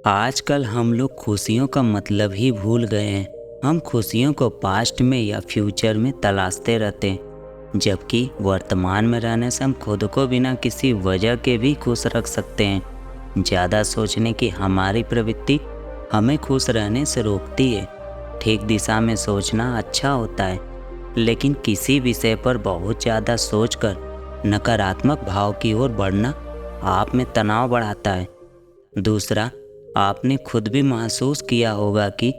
आजकल हम लोग खुशियों का मतलब ही भूल गए हैं। हम खुशियों को पास्ट में या फ्यूचर में तलाशते रहते हैं, जबकि वर्तमान में रहने से हम खुद को बिना किसी वजह के भी खुश रख सकते हैं। ज़्यादा सोचने की हमारी प्रवृत्ति हमें खुश रहने से रोकती है। ठीक दिशा में सोचना अच्छा होता है, लेकिन किसी विषय पर बहुत ज़्यादा सोचकर नकारात्मक भाव की ओर बढ़ना आप में तनाव बढ़ाता है। दूसरा, आपने खुद भी महसूस किया होगा कि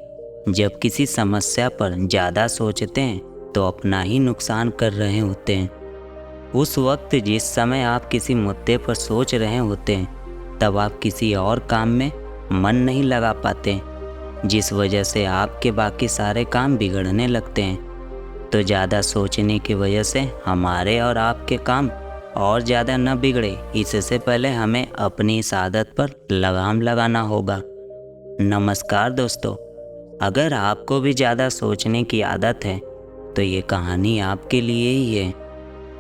जब किसी समस्या पर ज़्यादा सोचते हैं तो अपना ही नुकसान कर रहे होते हैं। उस वक्त जिस समय आप किसी मुद्दे पर सोच रहे होते हैं, तब आप किसी और काम में मन नहीं लगा पाते, जिस वजह से आपके बाकी सारे काम बिगड़ने लगते हैं। तो ज़्यादा सोचने की वजह से हमारे और आपके काम और ज़्यादा न बिगड़े, इससे पहले हमें अपनी इस आदत पर लगाम लगाना होगा। नमस्कार दोस्तों, अगर आपको भी ज़्यादा सोचने की आदत है तो ये कहानी आपके लिए ही है।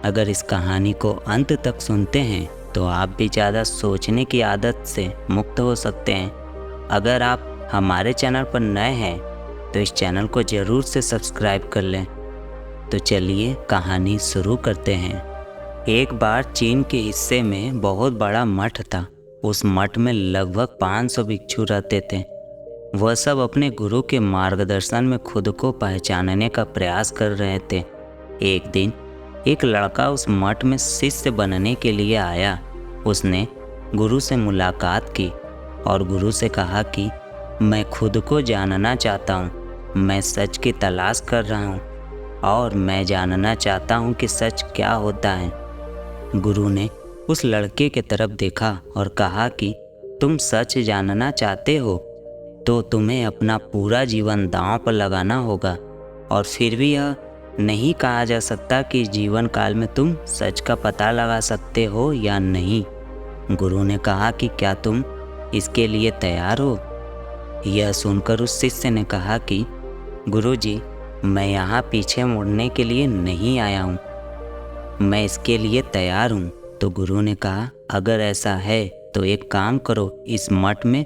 अगर इस कहानी को अंत तक सुनते हैं तो आप भी ज़्यादा सोचने की आदत से मुक्त हो सकते हैं। अगर आप हमारे चैनल पर नए हैं तो इस चैनल को ज़रूर से सब्सक्राइब कर लें। तो चलिए कहानी शुरू करते हैं। एक बार चीन के हिस्से में बहुत बड़ा मठ था। उस मठ में लगभग 500 भिक्षु रहते थे। वह सब अपने गुरु के मार्गदर्शन में खुद को पहचानने का प्रयास कर रहे थे। एक दिन एक लड़का उस मठ में शिष्य बनने के लिए आया। उसने गुरु से मुलाकात की और गुरु से कहा कि मैं खुद को जानना चाहता हूँ, मैं सच की तलाश कर रहा हूँ और मैं जानना चाहता हूँ कि सच क्या होता है। गुरु ने उस लड़के के तरफ देखा और कहा कि तुम सच जानना चाहते हो तो तुम्हें अपना पूरा जीवन दांव पर लगाना होगा, और फिर भी यह नहीं कहा जा सकता कि जीवन काल में तुम सच का पता लगा सकते हो या नहीं। गुरु ने कहा कि क्या तुम इसके लिए तैयार हो। यह सुनकर उस शिष्य ने कहा कि गुरुजी, मैं यहाँ पीछे मुड़ने के लिए नहीं आया हूँ, मैं इसके लिए तैयार हूँ। तो गुरु ने कहा, अगर ऐसा है तो एक काम करो, इस मठ में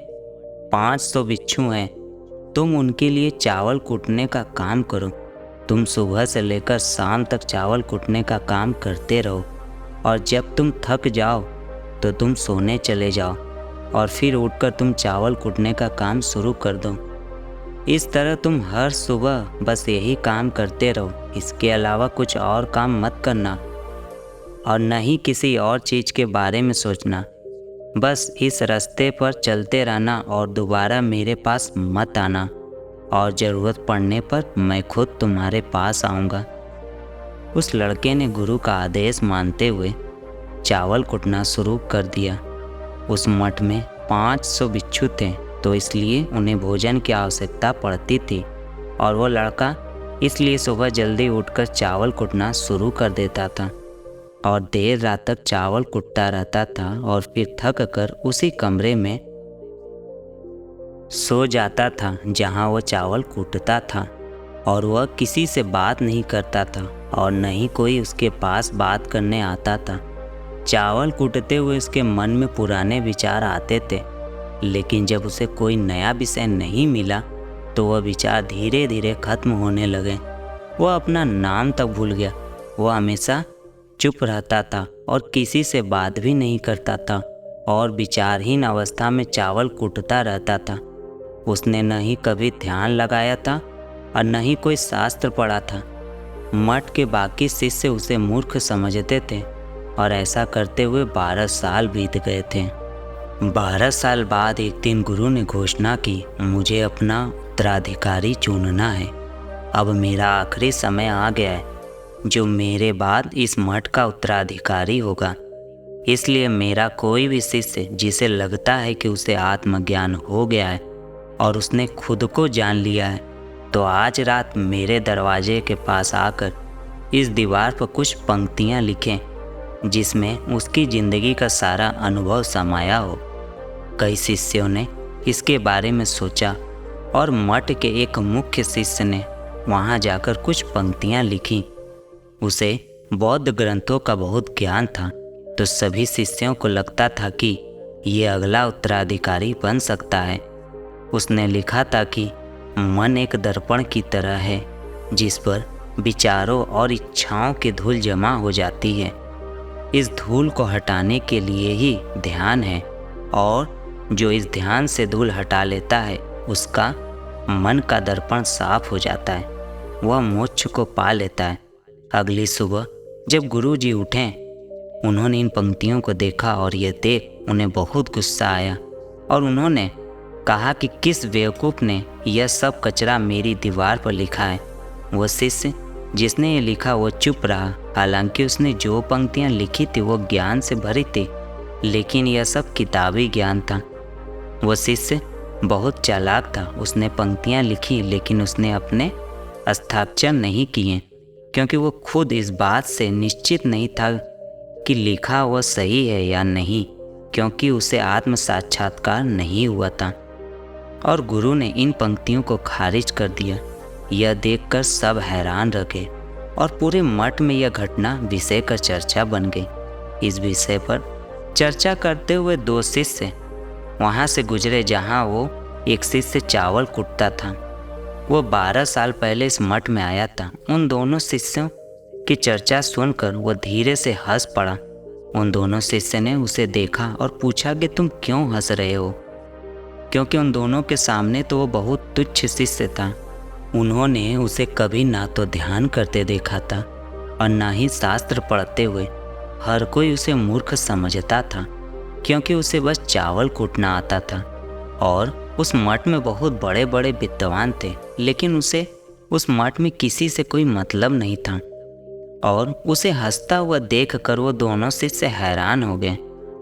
500 भिक्षु हैं, तुम उनके लिए चावल कूटने का काम करो। तुम सुबह से लेकर शाम तक चावल कूटने का काम करते रहो, और जब तुम थक जाओ तो तुम सोने चले जाओ, और फिर उठकर तुम चावल कूटने का काम शुरू कर दो। इस तरह तुम हर सुबह बस यही काम करते रहो, इसके अलावा कुछ और काम मत करना और न ही किसी और चीज़ के बारे में सोचना। बस इस रास्ते पर चलते रहना और दोबारा मेरे पास मत आना, और ज़रूरत पड़ने पर मैं खुद तुम्हारे पास आऊँगा। उस लड़के ने गुरु का आदेश मानते हुए चावल कुटना शुरू कर दिया। उस मठ में 500 भिक्षु थे, तो इसलिए उन्हें भोजन की आवश्यकता पड़ती थी, और वो लड़का इसलिए सुबह जल्दी उठकर चावल कुटना शुरू कर देता था और देर रात तक चावल कुटता रहता था, और फिर थक कर उसी कमरे में सो जाता था जहां वो चावल कूटता था। और वह किसी से बात नहीं करता था और न ही कोई उसके पास बात करने आता था। चावल कूटते हुए उसके मन में पुराने विचार आते थे, लेकिन जब उसे कोई नया विषय नहीं मिला तो वह विचार धीरे धीरे खत्म होने लगे। वह अपना नाम तक भूल गया। वह हमेशा चुप रहता था और किसी से बात भी नहीं करता था, और विचारहीन अवस्था में चावल कूटता रहता था। उसने न ही कभी ध्यान लगाया था और न ही कोई शास्त्र पढ़ा था। मठ के बाकी शिष्य उसे मूर्ख समझते थे, और ऐसा करते हुए 12 साल बीत गए थे। 12 साल बाद एक दिन गुरु ने घोषणा की, मुझे अपना उत्तराधिकारी चुनना है। अब मेरा आखिरी समय आ गया है जो मेरे बाद इस मठ का उत्तराधिकारी होगा। इसलिए मेरा कोई भी शिष्य जिसे लगता है कि उसे आत्मज्ञान हो गया है और उसने खुद को जान लिया है, तो आज रात मेरे दरवाजे के पास आकर इस दीवार पर कुछ पंक्तियाँ लिखें जिसमें उसकी ज़िंदगी का सारा अनुभव समाया हो। कई शिष्यों ने इसके बारे में सोचा, और मठ के एक मुख्य शिष्य ने वहाँ जाकर कुछ पंक्तियाँ लिखीं। उसे बौद्ध ग्रंथों का बहुत ज्ञान था, तो सभी शिष्यों को लगता था कि ये अगला उत्तराधिकारी बन सकता है। उसने लिखा था कि मन एक दर्पण की तरह है जिस पर विचारों और इच्छाओं की धूल जमा हो जाती है। इस धूल को हटाने के लिए ही ध्यान है, और जो इस ध्यान से धूल हटा लेता है उसका मन का दर्पण साफ हो जाता है, वह मोक्ष को पा लेता है। अगली सुबह जब गुरुजी उठे, उन्होंने इन पंक्तियों को देखा और यह देख उन्हें बहुत गुस्सा आया और उन्होंने कहा कि किस बेवकूफ़ ने यह सब कचरा मेरी दीवार पर लिखा है। वह शिष्य जिसने ये लिखा वो चुप रहा, हालांकि उसने जो पंक्तियाँ लिखी थी वो ज्ञान से भरी थी, लेकिन यह सब किताबी ज्ञान था। वह शिष्य बहुत चालाक था, उसने पंक्तियाँ लिखी लेकिन उसने अपने हस्ताक्षर नहीं किए, क्योंकि वो खुद इस बात से निश्चित नहीं था कि लिखा वह सही है या नहीं, क्योंकि उसे आत्म साक्षात्कार नहीं हुआ था। और गुरु ने इन पंक्तियों को खारिज कर दिया। यह देखकर सब हैरान रह गए और पूरे मठ में यह घटना विषय का चर्चा बन गई। इस विषय पर चर्चा करते हुए दो शिष्य वहाँ से गुजरे जहाँ वो एक शिष्य चावल कूटता था। वो 12 साल पहले इस मठ में आया था। उन दोनों शिष्यों की चर्चा सुनकर वो धीरे से हंस पड़ा। उन दोनों शिष्य ने उसे देखा और पूछा कि तुम क्यों हंस रहे हो, क्योंकि उन दोनों के सामने तो वो बहुत तुच्छ शिष्य था। उन्होंने उसे कभी ना तो ध्यान करते देखा था और ना ही शास्त्र पढ़ते हुए। हर कोई उसे मूर्ख समझता था, क्योंकि उसे बस चावल कूटना आता था। और उस मठ में बहुत बड़े बड़े विद्वान थे, लेकिन उसे उस मठ में किसी से कोई मतलब नहीं था। और उसे हंसता हुआ देख कर वो दोनों शिष्य हैरान हो गए।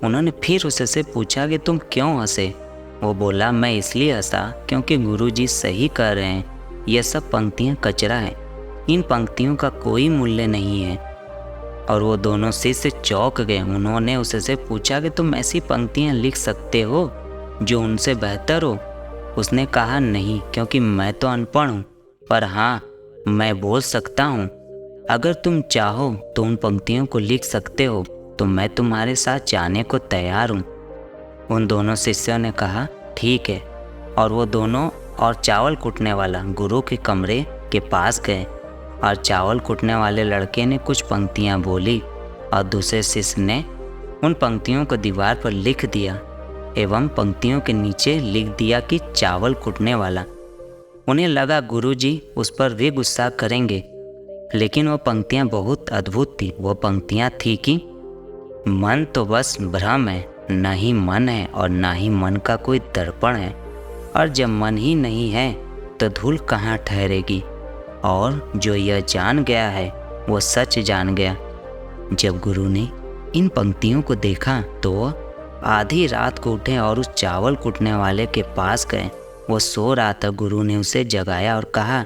उन्होंने फिर उससे पूछा कि तुम क्यों हंसे। वो बोला, मैं इसलिए हंसा क्योंकि गुरुजी सही कह रहे हैं, यह सब पंक्तियाँ कचरा है, इन पंक्तियों का कोई मूल्य नहीं है। और वो दोनों शिष्य चौंक गए। उन्होंने उससे पूछा कि तुम ऐसी पंक्तियाँ लिख सकते हो जो उनसे बेहतर हो। उसने कहा, नहीं, क्योंकि मैं तो अनपढ़ हूँ, पर हाँ, मैं बोल सकता हूँ। अगर तुम चाहो तो उन पंक्तियों को लिख सकते हो, तो मैं तुम्हारे साथ जाने को तैयार हूँ। उन दोनों शिष्यों ने कहा, ठीक है। और वो दोनों और चावल कूटने वाला गुरु के कमरे के पास गए और चावल कूटने वाले लड़के ने कुछ पंक्तियाँ बोली और दूसरे शिष्य ने उन पंक्तियों को दीवार पर लिख दिया एवं पंक्तियों के नीचे लिख दिया कि चावल कूटने वाला। उन्हें लगा गुरुजी उस पर भी गुस्सा करेंगे, लेकिन वो पंक्तियाँ बहुत अद्भुत थी। वो पंक्तियाँ थी कि मन तो बस भ्रम है, न ही मन है और न ही मन का कोई दर्पण है, और जब मन ही नहीं है तो धूल कहाँ ठहरेगी। और जो यह जान गया है वो सच जान गया। जब गुरु ने इन पंक्तियों को देखा तो वह आधी रात को उठे और उस चावल कूटने वाले के पास गए। वो सो रहा था। गुरु ने उसे जगाया और कहा,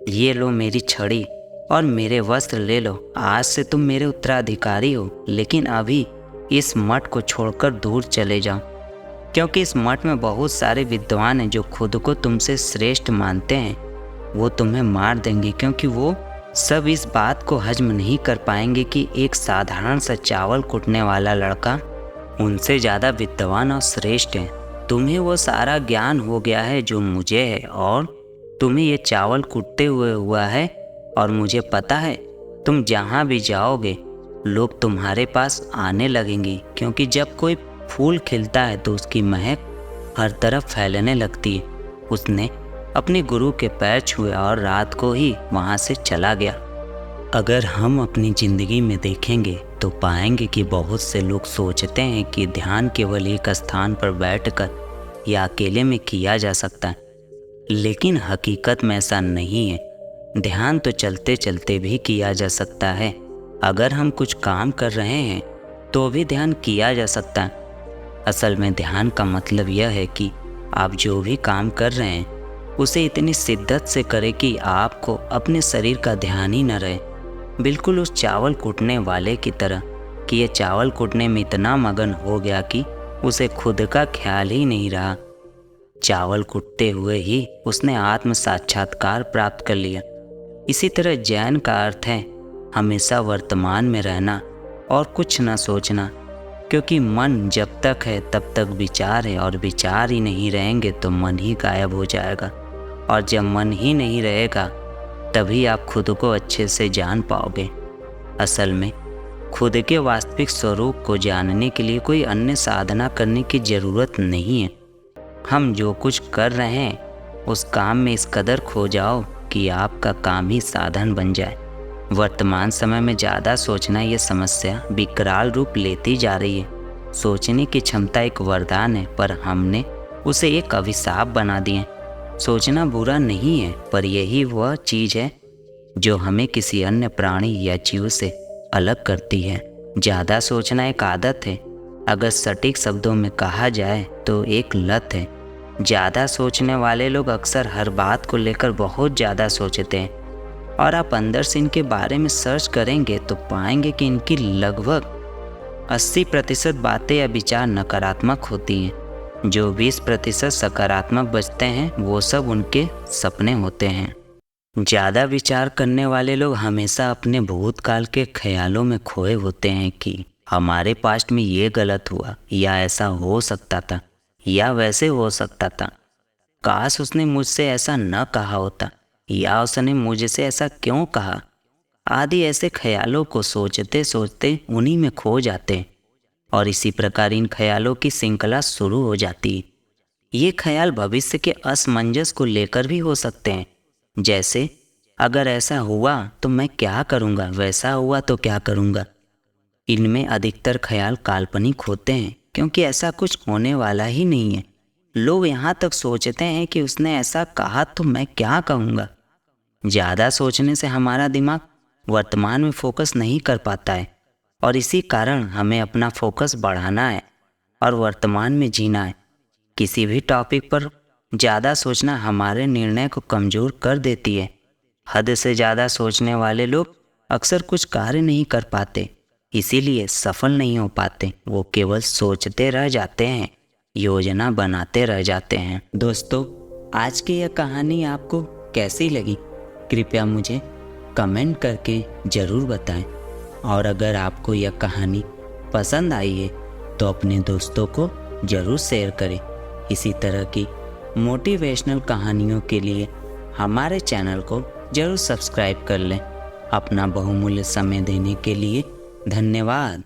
ये लो मेरी छड़ी और मेरे वस्त्र ले लो। आज से तुम मेरे उत्तराधिकारी हो, लेकिन अभी इस मठ को छोड़कर दूर चले जाओ, क्योंकि इस मठ में बहुत सारे विद्वान हैं जो खुद को तुमसे श्रेष्ठ मानते हैं। वो तुम्हें मार देंगे, क्योंकि वो सब इस बात को हजम नहीं कर पाएंगे कि एक साधारण सा चावल कूटने वाला लड़का उनसे ज़्यादा विद्वान और श्रेष्ठ है। तुम्हें वो सारा ज्ञान हो गया है जो मुझे है, और तुम्हें ये चावल कूटते हुए हुआ है, और मुझे पता है तुम जहाँ भी जाओगे लोग तुम्हारे पास आने लगेंगे, क्योंकि जब कोई फूल खिलता है तो उसकी महक हर तरफ फैलने लगती है। उसने अपने गुरु के पैर छुए और रात को ही वहाँ से चला गया। अगर हम अपनी ज़िंदगी में देखेंगे तो पाएंगे कि बहुत से लोग सोचते हैं कि ध्यान केवल एक स्थान पर बैठकर या अकेले में किया जा सकता है, लेकिन हकीकत में ऐसा नहीं है। ध्यान तो चलते चलते भी किया जा सकता है। अगर हम कुछ काम कर रहे हैं तो भी ध्यान किया जा सकता है। असल में ध्यान का मतलब यह है कि आप जो भी काम कर रहे हैं उसे इतनी शिद्दत से करें कि आपको अपने शरीर का ध्यान ही न रहे, बिल्कुल उस चावल कूटने वाले की तरह कि यह चावल कूटने में इतना मगन हो गया कि उसे खुद का ख्याल ही नहीं रहा। चावल कूटते हुए ही उसने आत्म साक्षात्कार प्राप्त कर लिया। इसी तरह जैन का अर्थ है हमेशा वर्तमान में रहना और कुछ न सोचना। क्योंकि मन जब तक है तब तक विचार है, और विचार ही नहीं रहेंगे तो मन ही गायब हो जाएगा। और जब मन ही नहीं रहेगा तभी आप खुद को अच्छे से जान पाओगे। असल में खुद के वास्तविक स्वरूप को जानने के लिए कोई अन्य साधना करने की ज़रूरत नहीं है। हम जो कुछ कर रहे हैं उस काम में इस कदर खो जाओ कि आपका काम ही साधन बन जाए। वर्तमान समय में ज़्यादा सोचना ये समस्या विकराल रूप लेती जा रही है। सोचने की क्षमता एक वरदान है, पर हमने उसे एक अभिशाप बना दिए। सोचना बुरा नहीं है, पर यही वह चीज़ है जो हमें किसी अन्य प्राणी या जीव से अलग करती है। ज़्यादा सोचना एक आदत है, अगर सटीक शब्दों में कहा जाए तो एक लत है। ज़्यादा सोचने वाले लोग अक्सर हर बात को लेकर बहुत ज़्यादा सोचते हैं, और आप अंदर से इनके बारे में सर्च करेंगे तो पाएंगे कि इनकी लगभग 80% बातें या विचार नकारात्मक होती हैं। जो 20% सकारात्मक बचते हैं वो सब उनके सपने होते हैं। ज़्यादा विचार करने वाले लोग हमेशा अपने भूतकाल के ख्यालों में खोए होते हैं कि हमारे पास्ट में ये गलत हुआ, या ऐसा हो सकता था, या वैसे हो सकता था। काश उसने मुझसे ऐसा न कहा होता, या उसने मुझसे ऐसा क्यों कहा, आदि ऐसे ख्यालों को सोचते सोचते उन्हीं में खो जाते हैं, और इसी प्रकार इन ख्यालों की श्रृंखला शुरू हो जाती है। ये ख्याल भविष्य के असमंजस को लेकर भी हो सकते हैं, जैसे अगर ऐसा हुआ तो मैं क्या करूँगा, वैसा हुआ तो क्या करूँगा। इनमें अधिकतर ख्याल काल्पनिक होते हैं, क्योंकि ऐसा कुछ होने वाला ही नहीं है। लोग यहाँ तक सोचते हैं कि उसने ऐसा कहा तो मैं क्या कहूँगा। ज़्यादा सोचने से हमारा दिमाग वर्तमान में फोकस नहीं कर पाता है, और इसी कारण हमें अपना फोकस बढ़ाना है और वर्तमान में जीना है। किसी भी टॉपिक पर ज़्यादा सोचना हमारे निर्णय को कमज़ोर कर देती है। हद से ज़्यादा सोचने वाले लोग अक्सर कुछ कार्य नहीं कर पाते, इसीलिए सफल नहीं हो पाते। वो केवल सोचते रह जाते हैं, योजना बनाते रह जाते हैं। दोस्तों, आज की यह कहानी आपको कैसी लगी कृपया मुझे कमेंट करके ज़रूर बताएं, और अगर आपको यह कहानी पसंद आई है तो अपने दोस्तों को ज़रूर शेयर करें। इसी तरह की मोटिवेशनल कहानियों के लिए हमारे चैनल को ज़रूर सब्सक्राइब कर लें। अपना बहुमूल्य समय देने के लिए धन्यवाद।